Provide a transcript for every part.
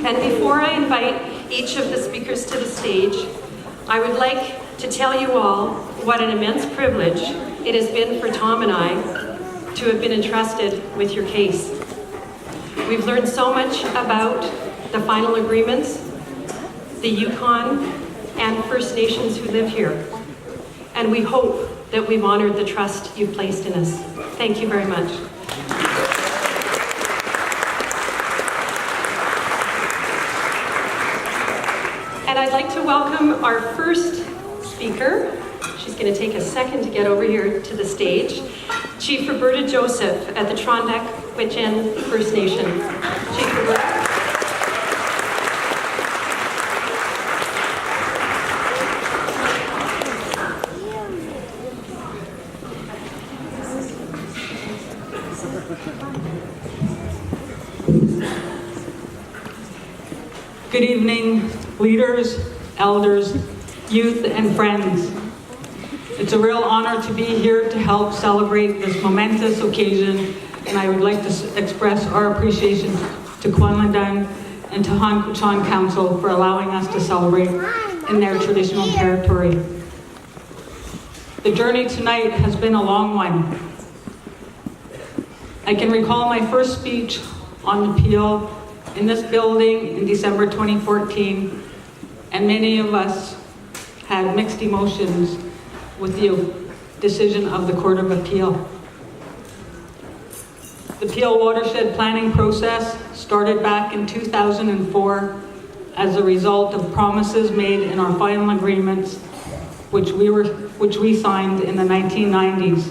And before I invite each of the speakers to the stage, I would like to tell you all what an immense privilege it has been for Tom and I to have been entrusted with your case. We've learned so much about the final agreements, the Yukon, and First Nations who live here. And we hope that we've honored the trust you've placed in us. Thank you very much. And I'd like to welcome our first speaker. She's going to take a second to get over here to the stage. Chief Roberta Joseph at the Trondeck-Witchen First Nation. Chief Roberta. Good evening, leaders, elders, youth, and friends. It's a real honor to be here to help celebrate this momentous occasion, and I would like to express our appreciation to Kwanladan and to Han Kuchan Council for allowing us to celebrate in their traditional territory. The journey tonight has been a long one. I can recall my first speech on the Peel in this building in December 2014, and many of us had mixed emotions with the decision of the Court of Appeal. The Peel Watershed planning process started back in 2004 as a result of promises made in our final agreements, which we signed in the 1990s.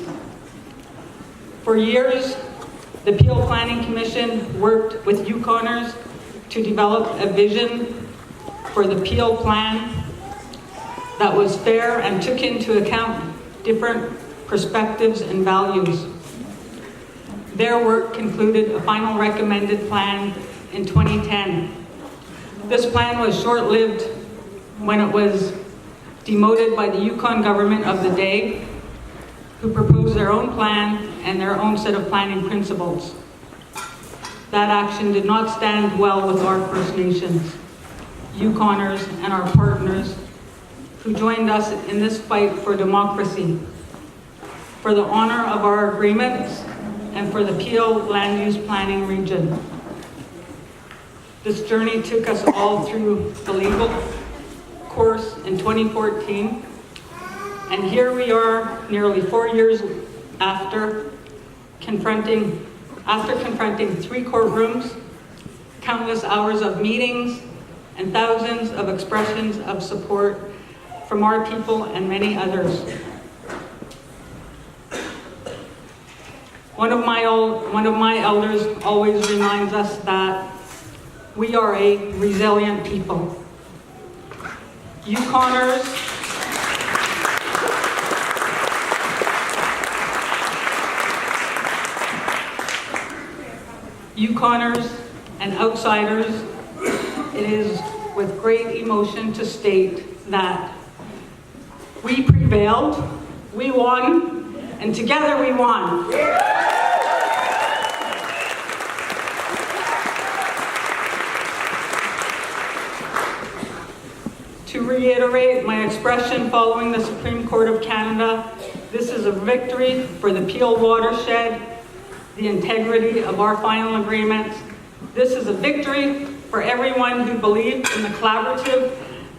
For years, the Peel Planning Commission worked with Yukoners to develop a vision for the Peel plan that was fair and took into account different perspectives and values. Their work concluded a final recommended plan in 2010. This plan was short-lived when it was demoted by the Yukon government of the day, who proposed their own plan and their own set of planning principles. That action did not stand well with our First Nations, Yukoners, and our partners who joined us in this fight for democracy, for the honor of our agreements, and for the Peel land use planning region. This journey took us all through the legal course in 2014, and here we are nearly 4 years after confronting 3 courtrooms, countless hours of meetings, and thousands of expressions of support from our people and many others. One of my elders always reminds us that we are a resilient people. Yukoners and outsiders, it is with great emotion to state that we prevailed, we won, and together we won. To reiterate my expression following the Supreme Court of Canada, this is a victory for the Peel Watershed, the integrity of our final agreements. This is a victory for everyone who believed in the collaborative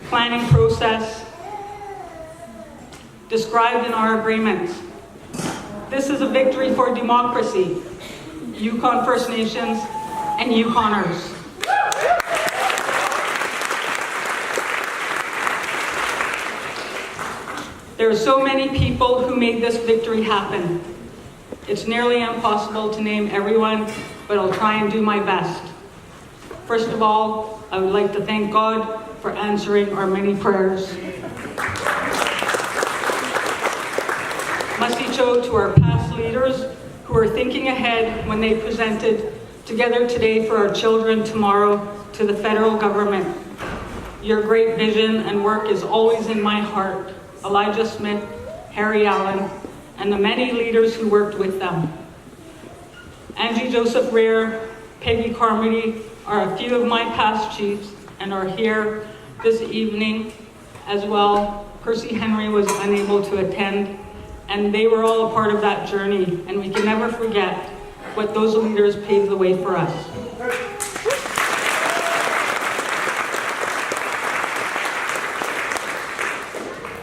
planning process described in our agreements. This is a victory for democracy, Yukon First Nations, and Yukoners. There are so many people who made this victory happen. It's nearly impossible to name everyone, but I'll try and do my best. First of all, I would like to thank God for answering our many prayers. Masicho to our past leaders who are thinking ahead when they presented Together Today for Our Children Tomorrow to the federal government. Your great vision and work is always in my heart. Elijah Smith, Harry Allen, and the many leaders who worked with them. Angie Joseph Rear, Peggy Carmody, are a few of my past chiefs and are here this evening as well. Percy Henry was unable to attend, and they were all a part of that journey, and we can never forget what those leaders paved the way for us.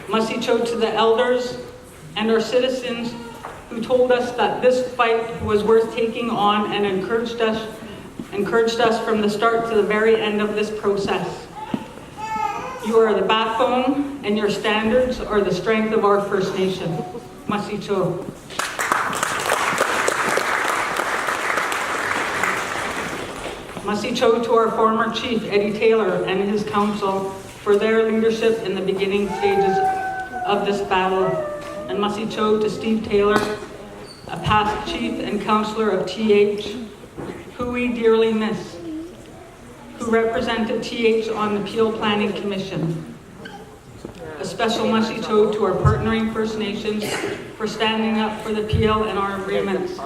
Masicho to the elders and our citizens who told us that this fight was worth taking on and encouraged us from the start to the very end of this process. You are the backbone, and your standards are the strength of our First Nation. Masicho. Masicho to our former chief, Eddie Taylor, and his council for their leadership in the beginning stages of this battle. And Masicho to Steve Taylor, a past chief and councillor of TH, who we dearly miss, who represented TH on the Peel Planning Commission. A special Masicho to our partnering First Nations for standing up for the Peel and our agreements.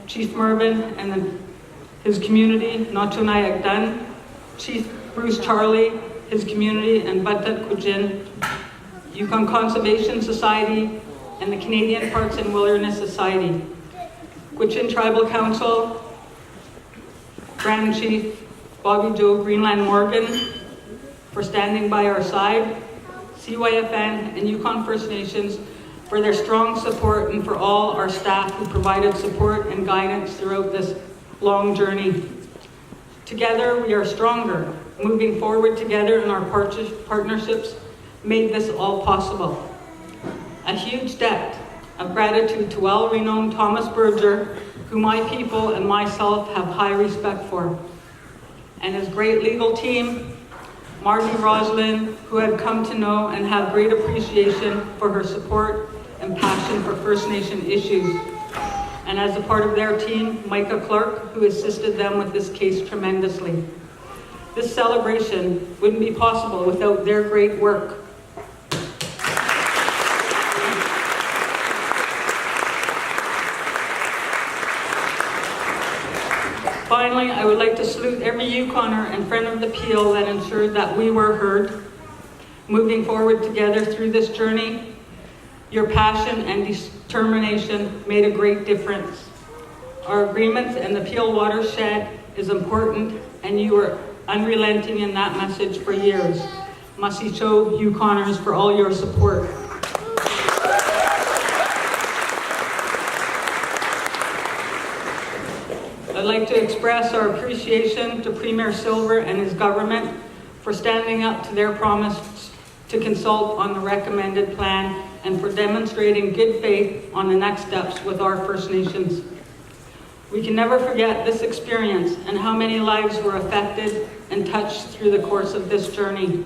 Chief Mervyn and his community, Nachonayak Dun, Chief Bruce Charlie, his community, and Batat Kujin, Yukon Conservation Society, and the Canadian Parks and Wilderness Society. Gwich'in Tribal Council, Grand Chief Bobby Joe Greenland Morgan for standing by our side, CYFN and Yukon First Nations for their strong support, and for all our staff who provided support and guidance throughout this long journey. Together we are stronger. Moving forward together in our partnerships made this all possible. A huge debt of gratitude to well-renowned Thomas Berger, who my people and myself have high respect for, and his great legal team, Marty Roslin, who I've come to know and have great appreciation for her support and passion for First Nation issues. And as a part of their team, Micah Clark, who assisted them with this case tremendously. This celebration wouldn't be possible without their great work. Finally, I would like to salute every Yukoner and friend of the Peel that ensured that we were heard. Moving forward together through this journey, your passion and determination made a great difference. Our agreements and the Peel Watershed is important, and you were unrelenting in that message for years. Masicho, Yukoners, for all your support. I'd like to express our appreciation to Premier Silver and his government for standing up to their promise to consult on the recommended plan and for demonstrating good faith on the next steps with our First Nations. We can never forget this experience and how many lives were affected and touched through the course of this journey.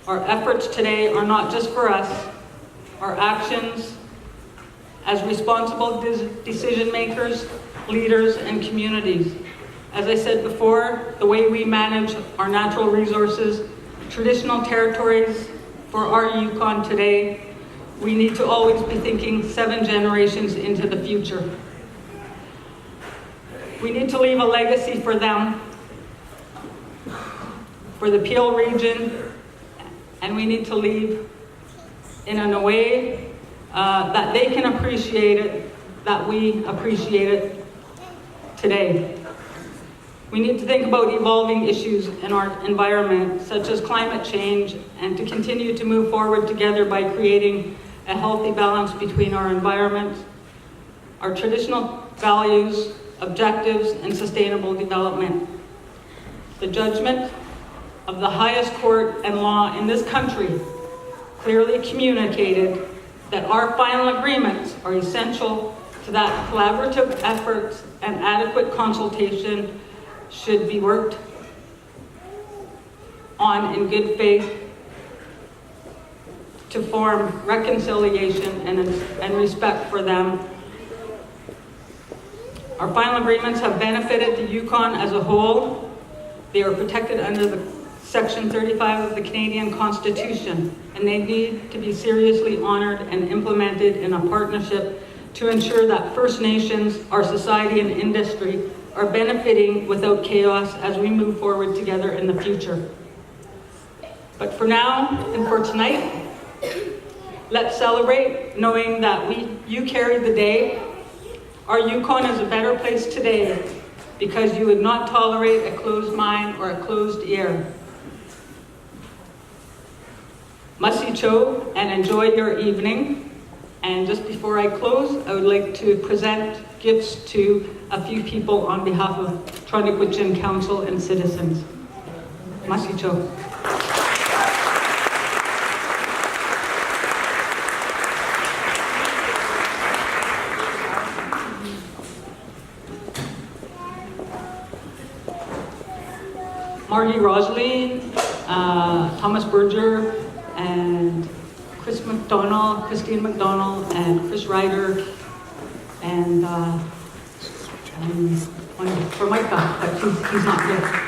Our efforts today are not just for us. Our actions as responsible decision makers, leaders, and communities. As I said before, the way we manage our natural resources, traditional territories for our Yukon today, we need to always be thinking 7 generations into the future. We need to leave a legacy for them, for the Peel region, and we need to leave in a way that they can appreciate it, that we appreciate it today. We need to think about evolving issues in our environment, such as climate change, and to continue to move forward together by creating a healthy balance between our environment, our traditional values, objectives, and sustainable development. The judgment of the highest court and law in this country clearly communicated that our final agreements are essential to that collaborative efforts and adequate consultation should be worked on in good faith to form reconciliation and respect for them. Our final agreements have benefited the Yukon as a whole. They are protected under the Section 35 of the Canadian Constitution, and they need to be seriously honored and implemented in a partnership to ensure that First Nations, our society and industry are benefiting without chaos as we move forward together in the future. But for now and for tonight, let's celebrate knowing that you carried the day. Our Yukon is a better place today because you would not tolerate a closed mind or a closed ear. Masi cho and enjoy your evening. And just before I close, I would like to present gifts to a few people on behalf of Trondikwichin Council and citizens. Masi cho. Margie Rosaline, Thomas Berger, and Christina Mcdonald, and Chris Ryder, and one for Micah, but he's not here.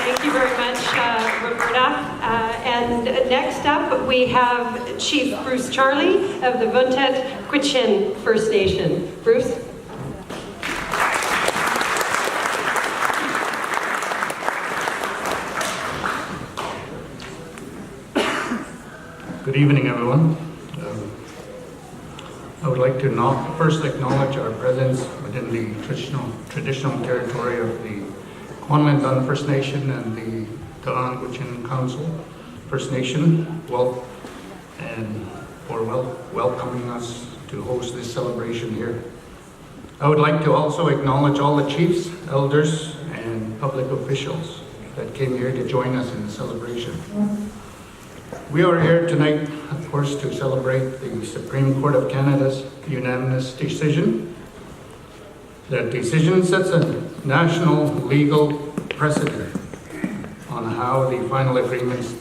Thank you very much, Roberta. And next up, we have Chief Bruce Charlie of the Untitled First Nation. Bruce? Good evening, everyone. I would like to first acknowledge our presence within the traditional territory of the Kwanlin First Nation and the Trondikwichin Council First Nation, and for welcoming us to host this celebration here. I would like to also acknowledge all the chiefs, elders, and public officials that came here to join us in the celebration. We are here tonight, of course, to celebrate the Supreme Court of Canada's unanimous decision. That decision sets a national legal precedent on how the final agreements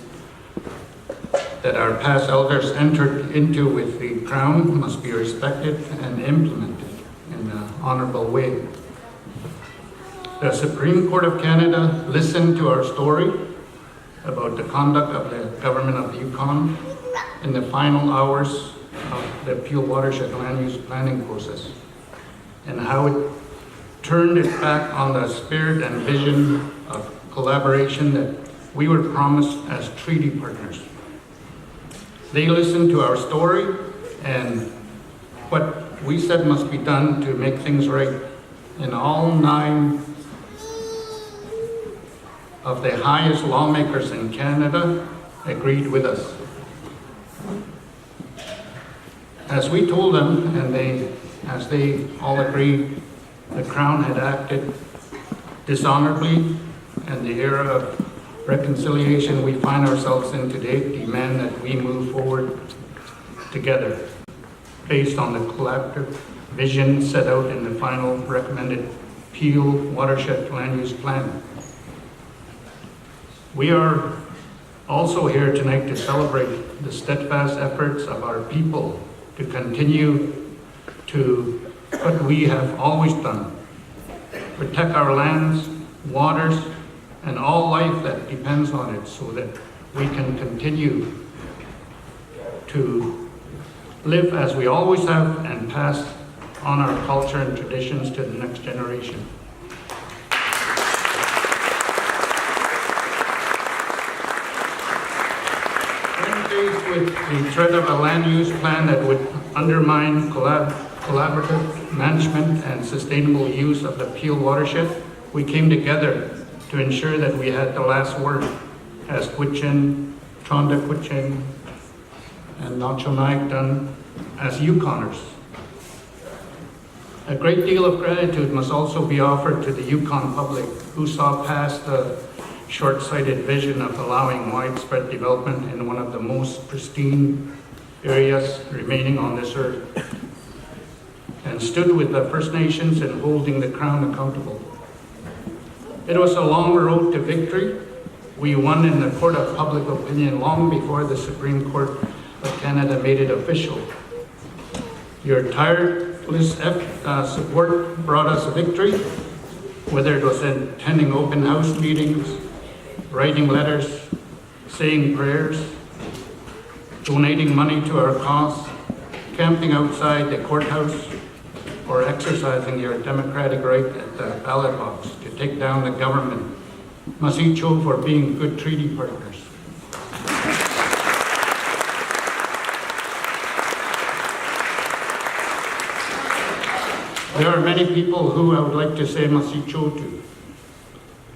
that our past elders entered into with the Crown must be respected and implemented in an honorable way. The Supreme Court of Canada listened to our story about the conduct of the government of the Yukon in the final hours of the Peel Watershed land use planning process, and how it turned its back on the spirit and vision of collaboration that we were promised as treaty partners. They listened to our story and what we said must be done to make things right, and all 9 of the highest lawmakers in Canada agreed with us. As we told them, and as they all agreed, the Crown had acted dishonorably, and the era of reconciliation we find ourselves in today demand that we move forward together based on the collaborative vision set out in the final recommended Peel Watershed land use plan. We are also here tonight to celebrate the steadfast efforts of our people to continue to what we have always done: protect our lands, waters, and all life that depends on it, so that we can continue to live as we always have and pass on our culture and traditions to the next generation. When faced with the threat of a land use plan that would undermine collaborative management and sustainable use of the Peel Watershed, we came together to ensure that we had the last word as Quichin, Trondikwichin, and Nachonaik done as Yukoners. A great deal of gratitude must also be offered to the Yukon public, who saw past the short-sighted vision of allowing widespread development in one of the most pristine areas remaining on this earth, and stood with the First Nations in holding the Crown accountable. It was a long road to victory, We won in the court of public opinion long before the Supreme Court of Canada made it official. Your tireless support brought us a victory, whether it was attending open house meetings, writing letters, saying prayers, donating money to our cause, camping outside the courthouse, or exercising your democratic right at the ballot box to take down the government. Masicho for being good treaty partners. There are many people who I would like to say Masicho to.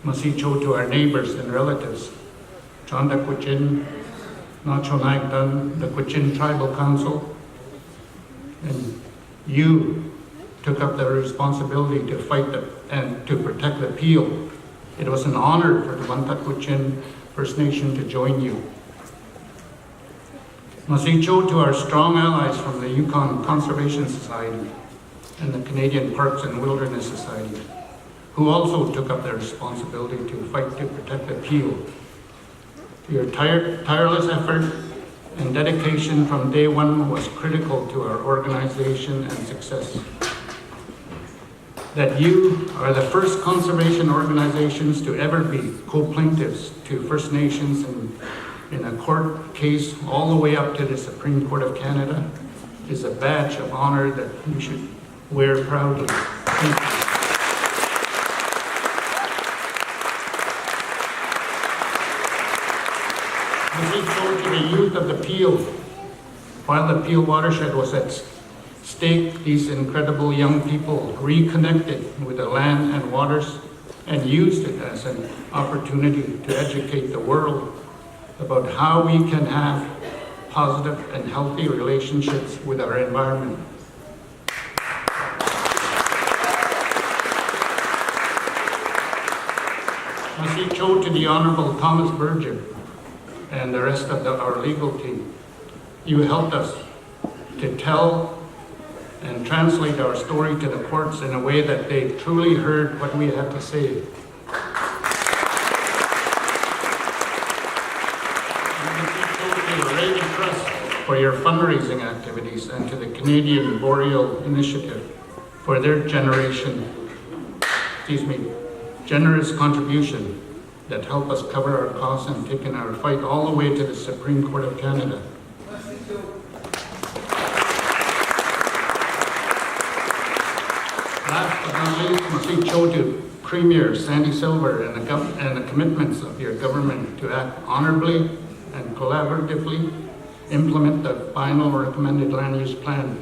Masicho to our neighbors and relatives. Chanda Kwichin, Nacho Naikdan, the Kwichin Tribal Council, and you took up the responsibility to fight and to protect the Peel. It was an honor for the Untitled First Nation to join you. Masicho to our strong allies from the Yukon Conservation Society and the Canadian Parks and Wilderness Society, who also took up their responsibility to fight to protect the Peel. Your tireless effort and dedication from day one was critical to our organization and success. That you are the first conservation organizations to ever be co-plaintiffs to First Nations in a court case all the way up to the Supreme Court of Canada is a badge of honor that you should wear proudly. Thank you. Masicho to the youth of the Peel. While the Peel Watershed was at stake, these incredible young people reconnected with the land and waters and used it as an opportunity to educate the world about how we can have positive and healthy relationships with our environment. Masicho to the Honorable Thomas Berger and the rest of our legal team. You helped us to tell and translate our story to the courts in a way that they truly heard what we had to say. Raise trust for your fundraising activities and to the Canadian Boreal Initiative for their generous contribution that help us cover our costs and take in our fight all the way to the Supreme Court of Canada. Last but not least, Masicho to Premier Sandy Silver and the commitments of your government to act honorably and collaboratively implement the final recommended land use plan.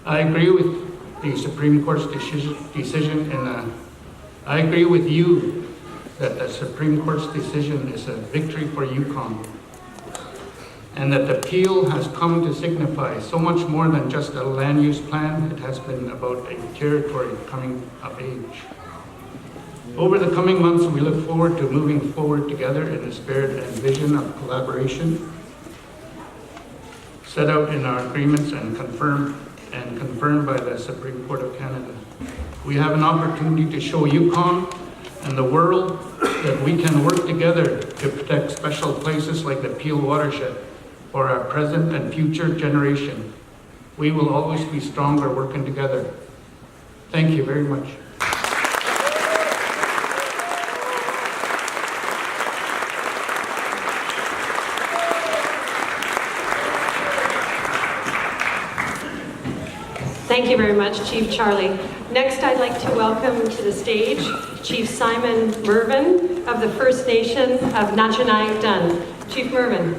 I agree with the Supreme Court's decision I agree with you that the Supreme Court's decision is a victory for Yukon and that the Peel has come to signify so much more than just a land use plan. It has been about a territory coming of age. Over the coming months, we look forward to moving forward together in the spirit and vision of collaboration set out in our agreements and confirmed by the Supreme Court of Canada. We have an opportunity to show Yukon and the world that we can work together to protect special places like the Peel Watershed for our present and future generation. We will always be stronger working together. Thank you very much. Thank you very much, Chief Charlie. Next, I'd like to welcome to the stage Chief Simon Mervyn of the First Nation of Nachanai Dun. Chief Mervyn.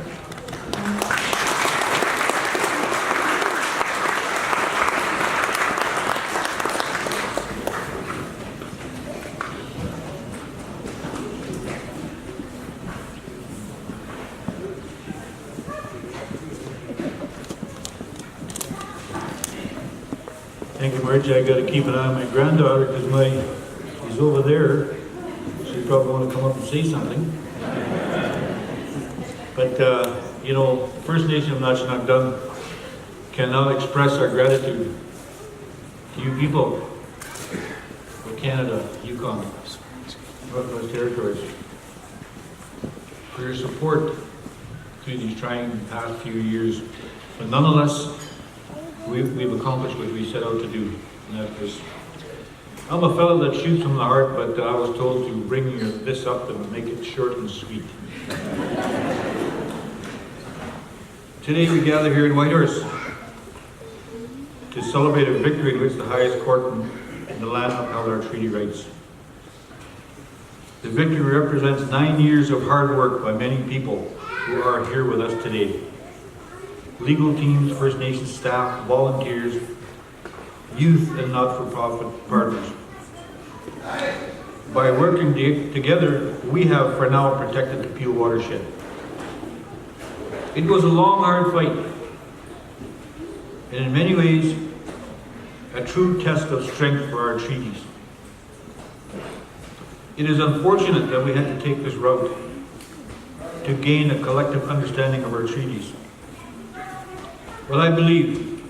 Thank you, Margie. I got to keep an eye on my granddaughter because she's over there. She probably want to come up and say something. But you know, First Nation of Nachanai cannot express our gratitude to you people of Canada, Yukon, Northwest Territories. for your support through these trying past few years. But nonetheless, we've accomplished what we set out to do. And that was, I'm a fellow that shoots from the heart, but I was told to bring this up and make it short and sweet. Today we gather here in Whitehorse to celebrate a victory in which the highest court in the land upheld our treaty rights. The victory represents 9 years of hard work by many people who are here with us today. Legal teams, First Nations staff, volunteers, youth and not-for-profit partners. By working together, we have for now protected the Peel Watershed. It was a long, hard fight, and in many ways, a true test of strength for our treaties. It is unfortunate that we had to take this route to gain a collective understanding of our treaties. But I believe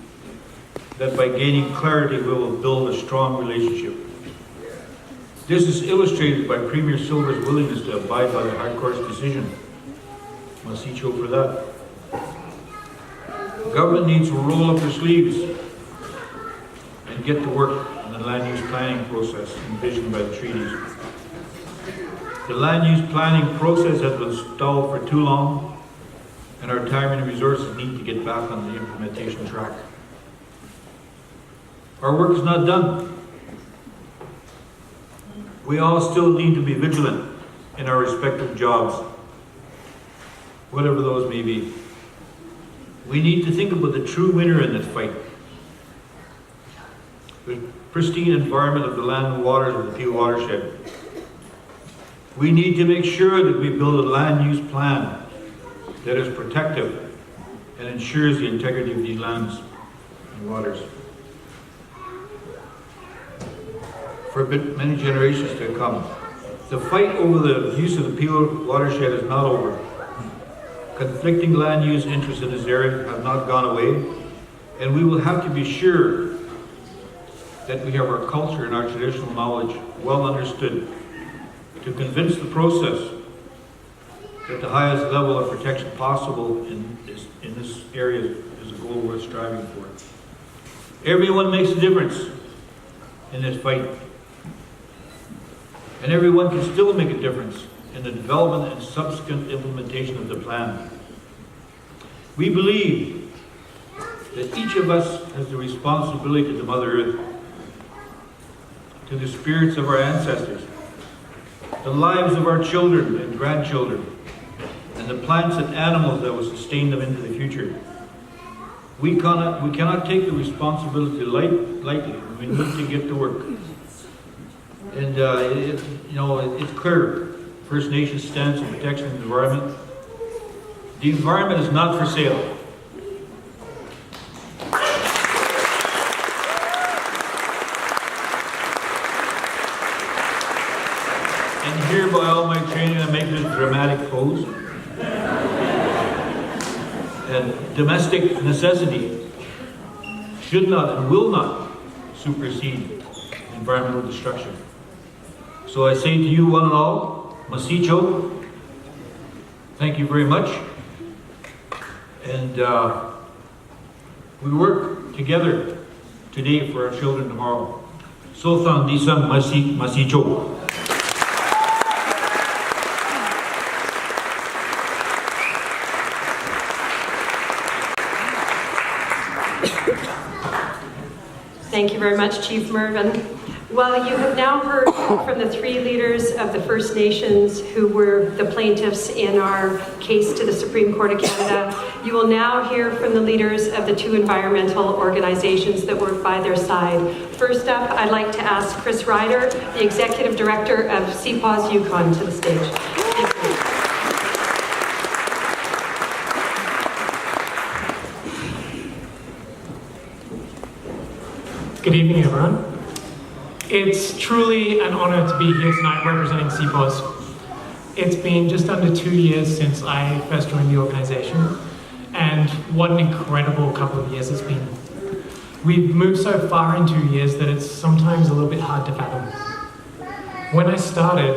that by gaining clarity, we will build a strong relationship. This is illustrated by Premier Silver's willingness to abide by the High Court's decision. Masicho for that. Government needs to roll up their sleeves and get to work on the land use planning process envisioned by the treaties. The land use planning process has been stalled for too long, and our time and resources need to get back on the implementation track. Our work is not done. We all still need to be vigilant in our respective jobs, whatever those may be. We need to think about the true winner in this fight. The pristine environment of the land and waters of the Peel Watershed. We need to make sure that we build a land use plan that is protective and ensures the integrity of these lands and waters for many generations to come. The fight over the use of the Peel Watershed is not over. Conflicting land use interests in this area have not gone away, and we will have to be sure that we have our culture and our traditional knowledge well understood to convince the process that the highest level of protection possible in this area is a goal worth striving for. Everyone makes a difference in this fight, and everyone can still make a difference in the development and subsequent implementation of the plan. We believe that each of us has the responsibility to Mother Earth, to the spirits of our ancestors, the lives of our children and grandchildren, and the plants and animals that will sustain them into the future. We cannot take the responsibility lightly. We need to get to work. And it's clear. First Nations stance on protection of the environment. The environment is not for sale. And here, by all my training, I make this dramatic pose. And domestic necessity should not and will not supersede environmental destruction. So I say to you one and all, Masicho, thank you very much. And we work together today for our children tomorrow. So thang disang Masicho. Thank you very much, Chief Mervyn. Well, you have now heard from the three leaders of the First Nations who were the plaintiffs in our case to the Supreme Court of Canada. You will now hear from the leaders of the two environmental organizations that work by their side. First up, I'd like to ask Chris Ryder, the Executive Director of CPAWS Yukon, to the stage. Thank you. Good evening, everyone. It's truly an honor to be here tonight representing CPAWS. It's been just under 2 years since I first joined the organization, and what an incredible couple of years it's been. We've moved so far in 2 years that it's sometimes a little bit hard to fathom. When I started,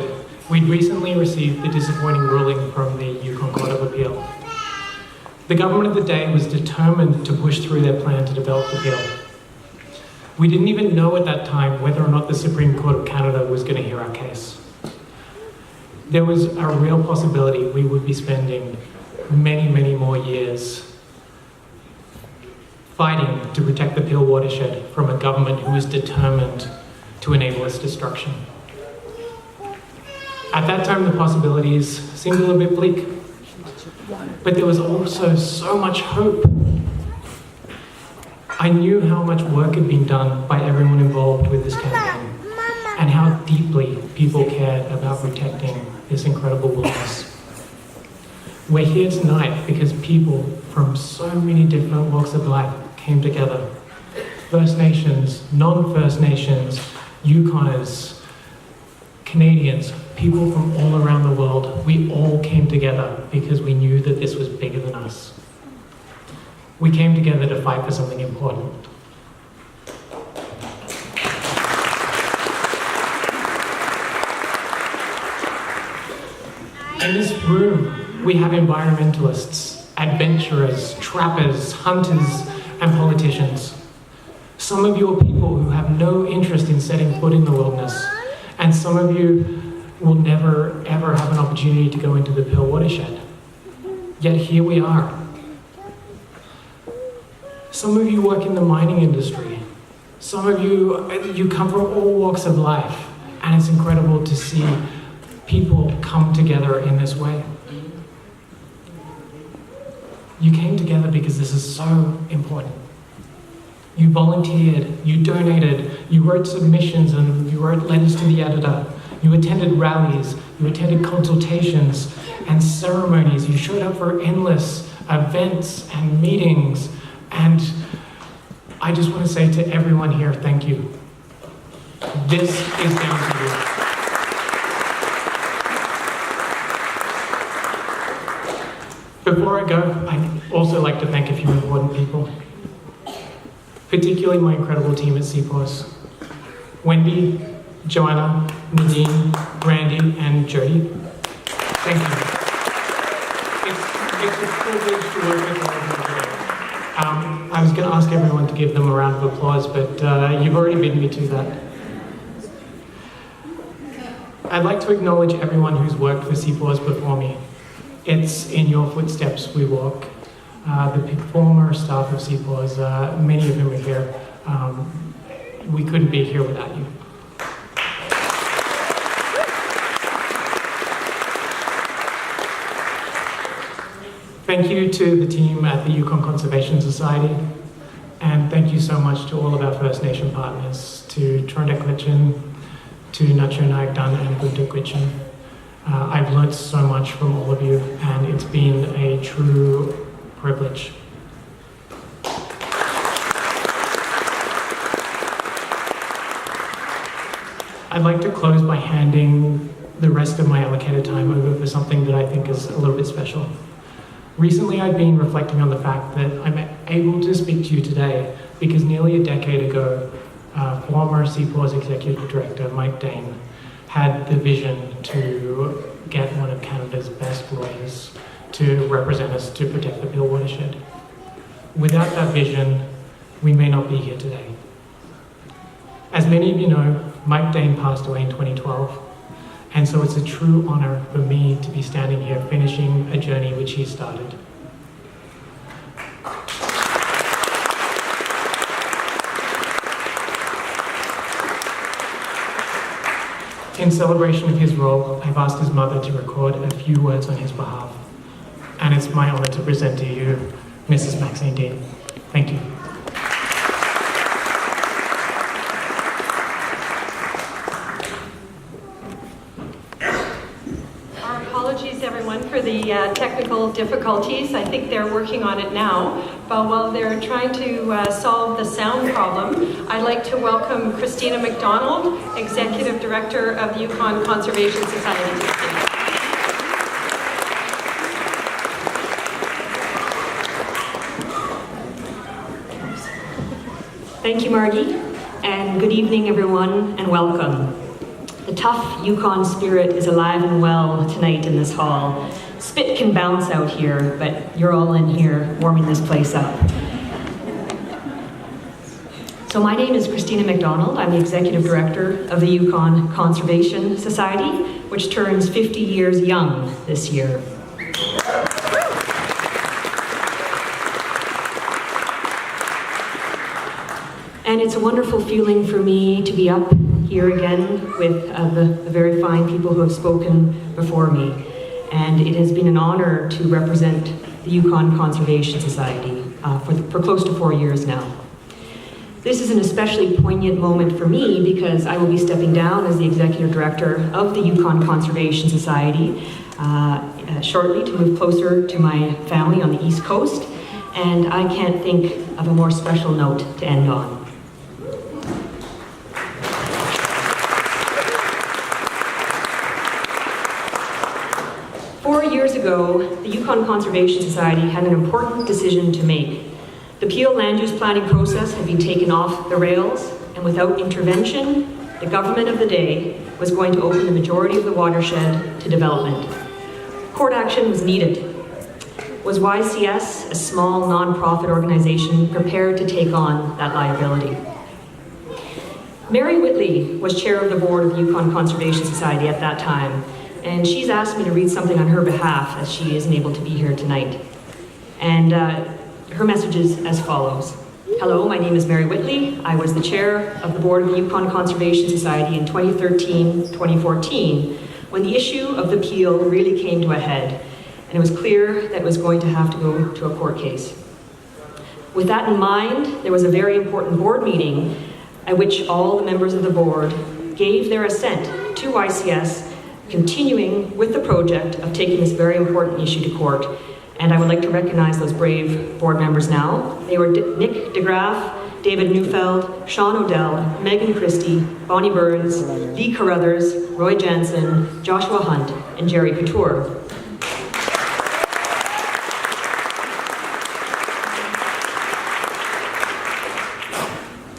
we'd recently received the disappointing ruling from the Yukon Court of Appeal. The government of the day was determined to push through their plan to develop the Peel. We didn't even know at that time whether or not the Supreme Court of Canada was going to hear our case. There was a real possibility we would be spending many, many more years fighting to protect the Peel Watershed from a government who was determined to enable its destruction. At that time, the possibilities seemed a little bit bleak, but there was also so much hope. I knew how much work had been done by everyone involved with this campaign and how deeply people cared about protecting this incredible wilderness. We're here tonight because people from so many different walks of life came together. First Nations, non-First Nations, Yukoners, Canadians, people from all around the world, we all came together because we knew that this was bigger than us. We came together to fight for something important. In this room, we have environmentalists, adventurers, trappers, hunters, and politicians. Some of you are people who have no interest in setting foot in the wilderness, and some of you will never, ever have an opportunity to go into the Peel Watershed. Yet here we are. Some of you work in the mining industry. Some of you come from all walks of life, and it's incredible to see people come together in this way. You came together because this is so important. You volunteered, you donated, you wrote submissions and you wrote letters to the editor. You attended rallies, you attended consultations and ceremonies. You showed up for endless events and meetings. And I just want to say to everyone here, thank you. This is down to you. Before I go, I'd also like to thank a few important people, particularly my incredible team at CPAWS. Wendy, Joanna, Nadine, Randy, and Jody. Thank you. It's a privilege to work with all of you today. I was going to ask everyone to give them a round of applause, but you've already beaten me to that. I'd like to acknowledge everyone who's worked for CPAWS before me. It's in your footsteps we walk. The former staff of CPAWS, many of whom are here, we couldn't be here without you. Thank you to the team at the Yukon Conservation Society, and thank you so much to all of our First Nation partners, to Trondheim, to Nachunagdan and Guntuk. I've learnt so much from all of you, and it's been a true privilege. I'd like to close by handing the rest of my allocated time over for something that I think is a little bit special. Recently, I've been reflecting on the fact that I'm able to speak to you today because nearly a decade ago, former CPAWS Executive Director Mike Dane had the vision to get one of Canada's best lawyers to represent us to protect the Peel Watershed. Without that vision, we may not be here today. As many of you know, Mike Dane passed away in 2012, and so it's a true honor for me to be standing here finishing a journey which he started. In celebration of his role, I've asked his mother to record a few words on his behalf. And it's my honor to present to you Mrs. Maxine Dean. Thank you. Our apologies, everyone, for the technical difficulties. I think they're working on it now. But while they're trying to solve the sound problem, I'd like to welcome Christina Mcdonald, Executive Director of the Yukon Conservation Society. Thank you, Margie, and good evening, everyone, and welcome. The tough Yukon spirit is alive and well tonight in this hall. Spit can bounce out here, but you're all in here warming this place up. So my name is Christina Mcdonald. I'm the Executive Director of the Yukon Conservation Society, which turns 50 years young this year. And it's a wonderful feeling for me to be up here again with the very fine people who have spoken before me. And it has been an honor to represent the Yukon Conservation Society for close to 4 years now. This is an especially poignant moment for me because I will be stepping down as the Executive Director of the Yukon Conservation Society shortly to move closer to my family on the East Coast. And I can't think of a more special note to end on. 4 years ago, the Yukon Conservation Society had an important decision to make. The Peel land use planning process had been taken off the rails, and without intervention, the government of the day was going to open the majority of the watershed to development. Court action was needed. Was YCS, a small non-profit organization, prepared to take on that liability? Mary Whitley was chair of the board of the Yukon Conservation Society at that time, and she's asked me to read something on her behalf as she isn't able to be here tonight. And her message is as follows. Hello, my name is Mary Whitley. I was the chair of the board of the Yukon Conservation Society in 2013-2014 when the issue of the Peel really came to a head, and it was clear that it was going to have to go to a court case. With that in mind, there was a very important board meeting at which all the members of the board gave their assent to YCS continuing with the project of taking this very important issue to court. And I would like to recognize those brave board members now. They were Nick DeGraff, David Neufeld, Sean O'Dell, Megan Christie, Bonnie Burns, Lee Carruthers, Roy Jansen, Joshua Hunt, and Jerry Couture.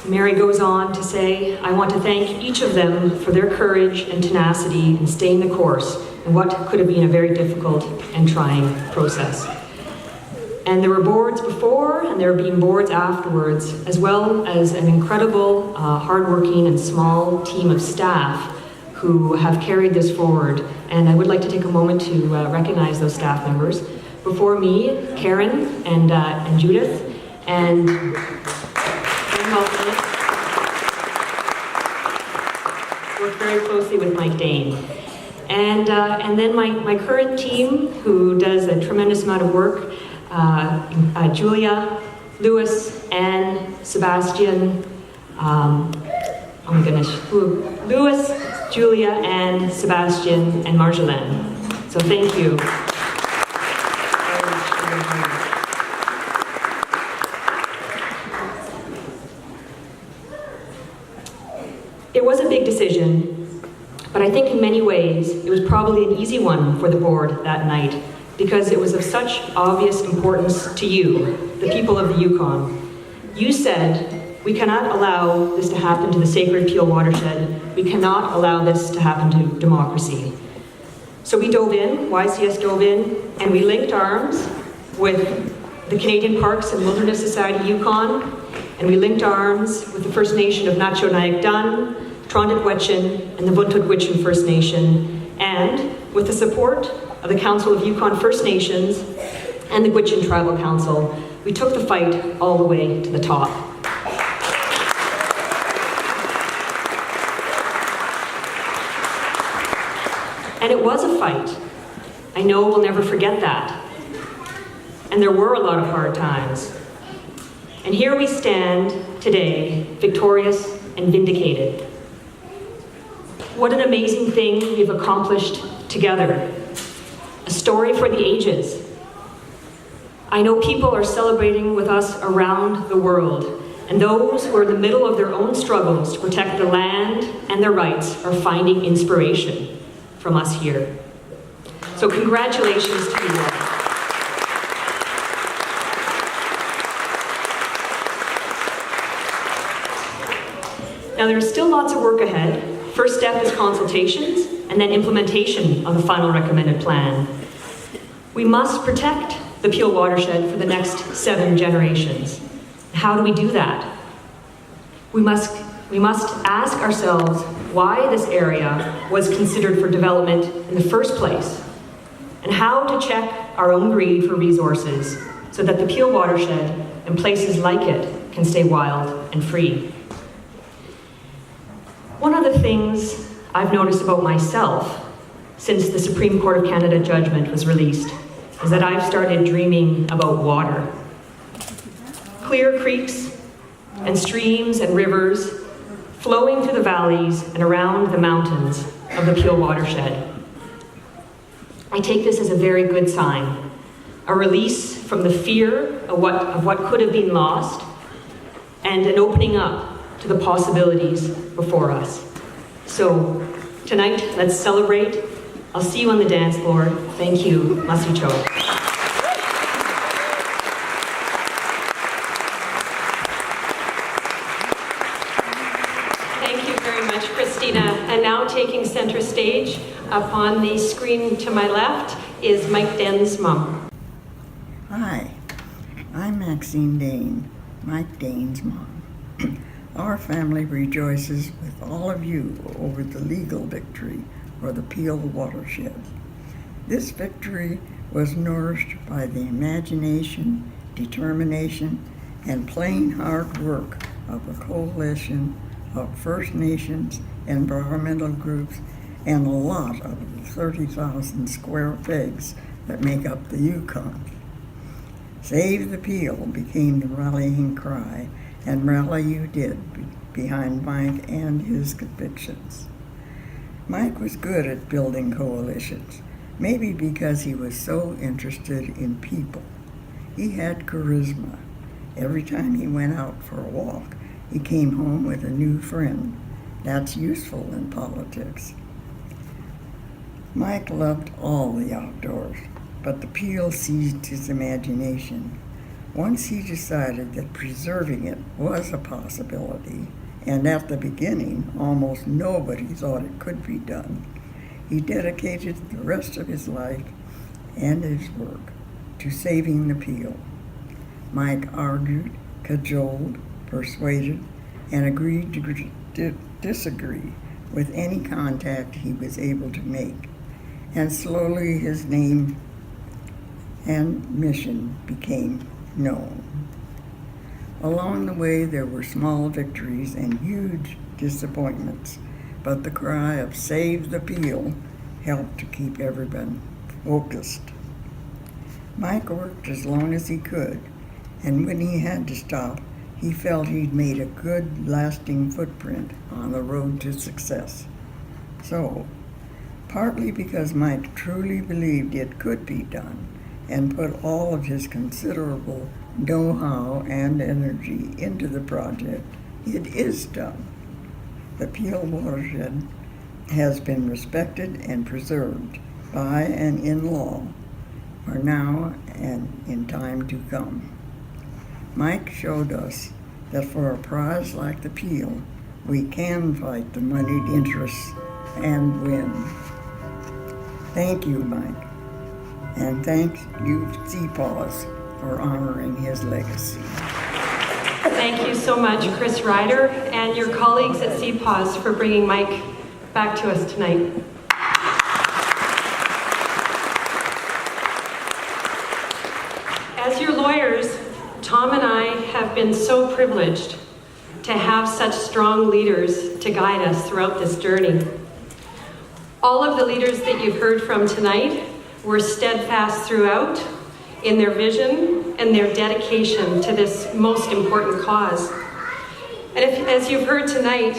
Mary goes on to say, I want to thank each of them for their courage and tenacity in staying the course in what could have been a very difficult and trying process. And there were boards before, and there have been boards afterwards, as well as an incredible, hardworking and small team of staff who have carried this forward. And I would like to take a moment to recognize those staff members. Before me, Karen and Judith, and worked very closely with Mike Dane. And then my current team, who does a tremendous amount of work, Julia, Louis, Anne, Sebastian, oh my goodness, Louis, Julia, Anne, Sebastian, and Marjolaine. So thank you. It was a big decision, but I think in many ways it was probably an easy one for the board that night because it was of such obvious importance to you, the people of the Yukon. You said, we cannot allow this to happen to the sacred Peel Watershed. We cannot allow this to happen to democracy. So we dove in, YCS dove in, and we linked arms with the Canadian Parks and Wilderness Society Yukon, and we linked arms with the First Nation of Nacho-Nayak-Dun, Trondit-Wet'chin, and the Vuntut-Gwitchin First Nation, and with the support of the Council of Yukon First Nations and the Gwitchin Tribal Council, we took the fight all the way to the top. And it was a fight. I know we'll never forget that. And there were a lot of hard times. And here we stand today, victorious and vindicated. What an amazing thing we've accomplished together. A story for the ages. I know people are celebrating with us around the world, and those who are in the middle of their own struggles to protect the land and their rights are finding inspiration from us here. So congratulations to you all. Now, there is still lots of work ahead, First step is consultations, and then implementation of the final recommended plan. We must protect the Peel Watershed for the next 7 generations. How do we do that? We must ask ourselves why this area was considered for development in the first place, and how to check our own greed for resources so that the Peel Watershed and places like it can stay wild and free. One of the things I've noticed about myself since the Supreme Court of Canada judgment was released is that I've started dreaming about water. Clear creeks and streams and rivers flowing through the valleys and around the mountains of the Peel Watershed. I take this as a very good sign, a release from the fear of what could have been lost, and an opening up to the possibilities before us. So tonight, let's celebrate. I'll see you on the dance floor. Thank you. Masicho. Thank you very much, Christina. And now taking center stage up on the screen to my left is Mike Den's mom. Hi, I'm Maxine Dane, Mike Dane's mom. Our family rejoices with all of you over the legal victory for the Peel Watershed. This victory was nourished by the imagination, determination, and plain hard work of a coalition of First Nations, environmental groups, and a lot of the 30,000 square pegs that make up the Yukon. Save the Peel became the rallying cry, and rally you did behind Mike and his convictions. Mike was good at building coalitions, maybe because he was so interested in people. He had charisma. Every time he went out for a walk, he came home with a new friend. That's useful in politics. Mike loved all the outdoors, but the Peel seized his imagination. Once he decided that preserving it was a possibility, and at the beginning, almost nobody thought it could be done, he dedicated the rest of his life and his work to saving the Peel. Mike argued, cajoled, persuaded, and agreed to disagree with any contact he was able to make. And slowly his name and mission became known. Along the way, there were small victories and huge disappointments, but the cry of "Save the Peel" helped to keep everyone focused. Mike worked as long as he could, and when he had to stop, he felt he'd made a good, lasting footprint on the road to success. So, partly because Mike truly believed it could be done, and put all of his considerable know-how and energy into the project, it is done. The Peel Watershed has been respected and preserved by and in law for now and in time to come. Mike showed us that for a prize like the Peel, we can fight the moneyed interests and win. Thank you, Mike. And thank you, CPAWS, for honoring his legacy. Thank you so much, Chris Ryder, and your colleagues at CPAWS for bringing Mike back to us tonight. As your lawyers, Tom and I have been so privileged to have such strong leaders to guide us throughout this journey. All of the leaders that you've heard from tonight were steadfast throughout in their vision and their dedication to this most important cause. And as you've heard tonight,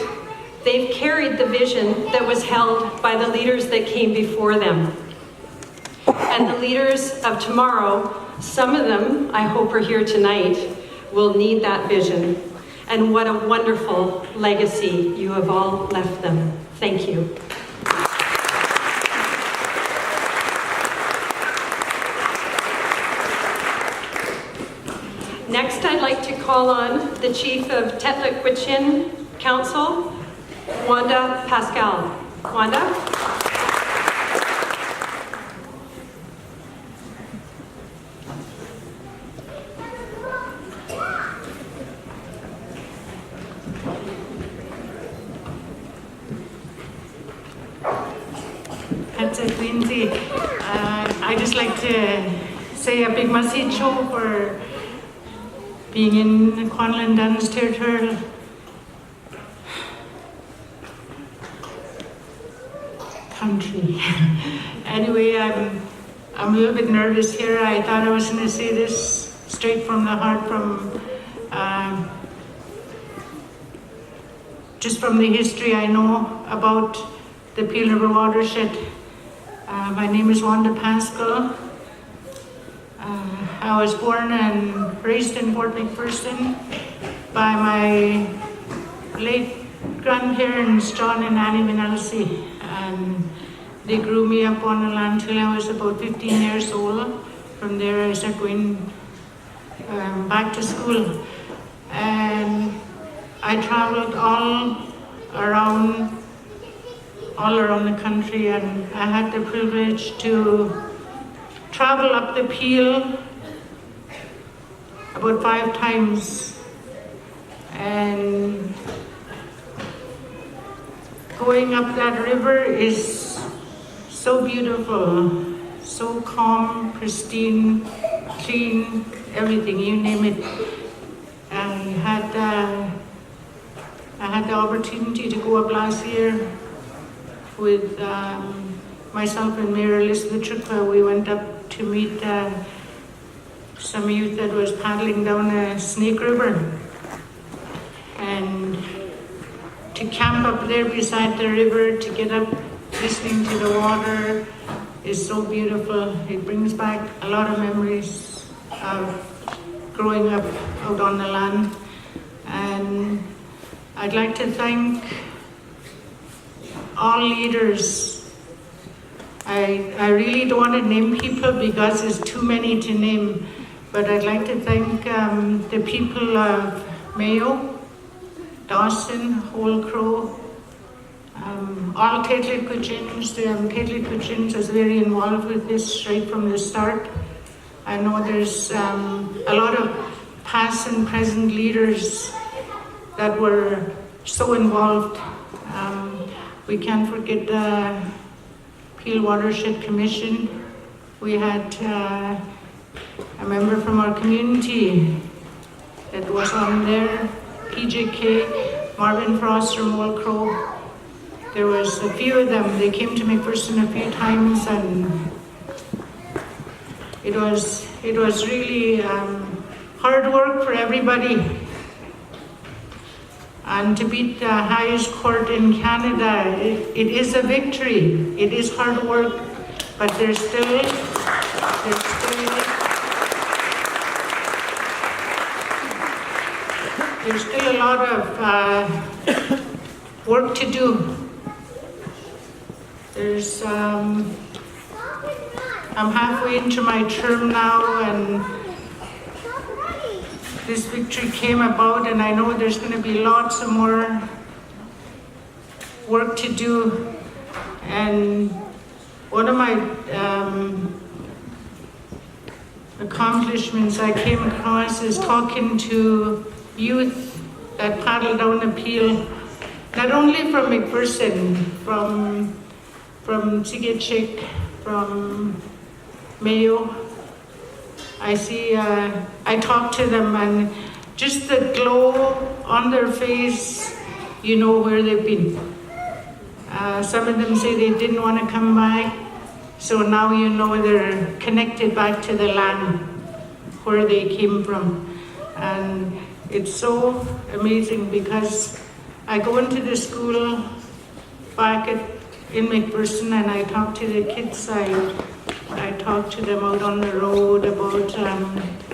they've carried the vision that was held by the leaders that came before them. And the leaders of tomorrow, some of them, I hope, are here tonight, will need that vision. And what a wonderful legacy you have all left them. Thank you. Next, I'd like to call on the Chief of Tetlitquitchin Council, Wanda Pascal. Wanda? That's it, Lindsay. I just like to say a big message for being in the Quanland Duns territorial country. Anyway, I'm a little bit nervous here. I thought I was going to say this straight from the heart, just from the history I know about the Peel River watershed. My name is Wanda Pascal. I was born and raised in Fort McPherson by my late grandparents, John and Annie Minelsi. And they grew me up on the land till I was about 15 years old. From there I started going back to school. And I traveled all around the country, and I had the privilege to travel up the Peel about 5 times. And going up that river is so beautiful, so calm, pristine, clean, everything, you name it. I had the opportunity to go up last year with myself and Mayor Elizabeth Trukwa. We went up to meet some youth that was paddling down a Snake River. And to camp up there beside the river, to get up listening to the water is so beautiful. It brings back a lot of memories of growing up out on the land. And I'd like to thank all leaders. I really don't want to name people because there's too many to name, but I'd like to thank the people of Mayo, Dawson, Whole Crow, all Untitled Chapters. Untitled Chapters is very involved with this right from the start. I know there's a lot of past and present leaders that were so involved. We can't forget the Peel Watershed Commission. We had a member from our community that was on there, PJK, Marvin Frost from Whole Crow. There was a few of them. They came to McPherson a few times, and it was really hard work for everybody. And to beat the highest court in Canada, it is a victory. It is hard work, but there's still a lot of work to do. I'm halfway into my term now, and this victory came about, and I know there's going to be lots of more work to do. And one of my accomplishments I came across is talking to youth that paddle down the Peel, not only from McPherson, from Sigetchik, from Mayo. I talk to them, and just the glow on their face, you know where they've been. Some of them say they didn't want to come by, so now you know they're connected back to the land where they came from. And it's so amazing because I go into the school back in McPherson, and I talk to the kids. I talk to them out on the road about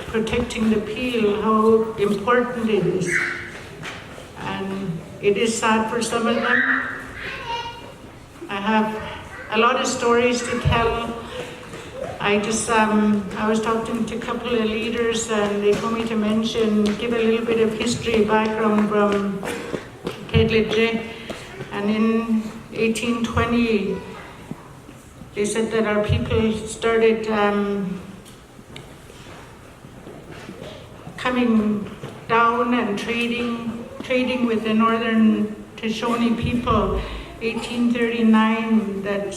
protecting the Peel, how important it is. And it is sad for some of them. I have a lot of stories to tell. I was talking to a couple of leaders, and they told me to give a little bit of history background from Tedlidge. And in 1820, they said that our people started coming down and trading with the northern Shoshone people. 1839, that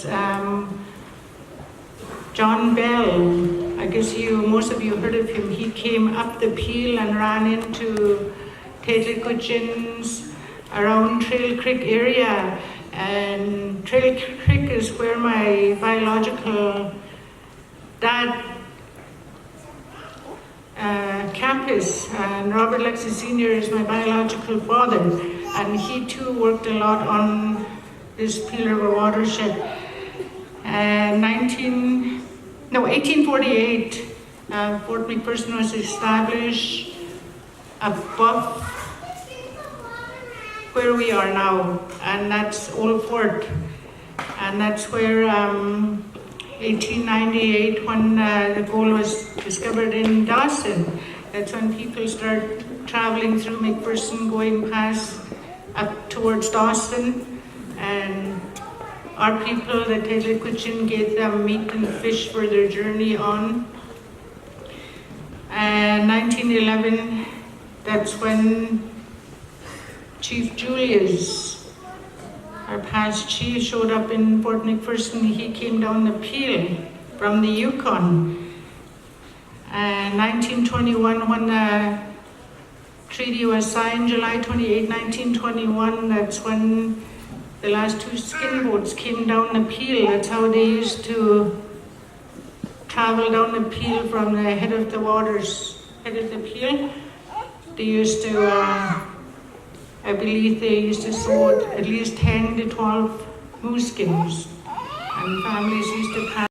John Bell, I guess most of you heard of him, he came up the Peel and ran into Tetlicutchins around Trail Creek area. And Trail Creek is where my biological dad campus, and Robert Lexi Sr. is my biological father, and he too worked a lot on this Peel River watershed. 1848, Fort McPherson was established above where we are now, and that's Old Fort, and that's where 1898, when the gold was discovered in Dawson, that's when people started traveling through McPherson, going past up towards Dawson, and our people, the Tetlicutchin, gave them meat and fish for their journey on. And 1911, that's when Chief Julius, our past chief, showed up in Fort McPherson. He came down the Peel from the Yukon. And 1921, when the treaty was signed, July 28, 1921, that's when the last two skin boats came down the Peel. That's how they used to travel down the Peel from the head of the Peel. They used to, I believe they used to sort at least 10 to 12 moose skins, and families used to pass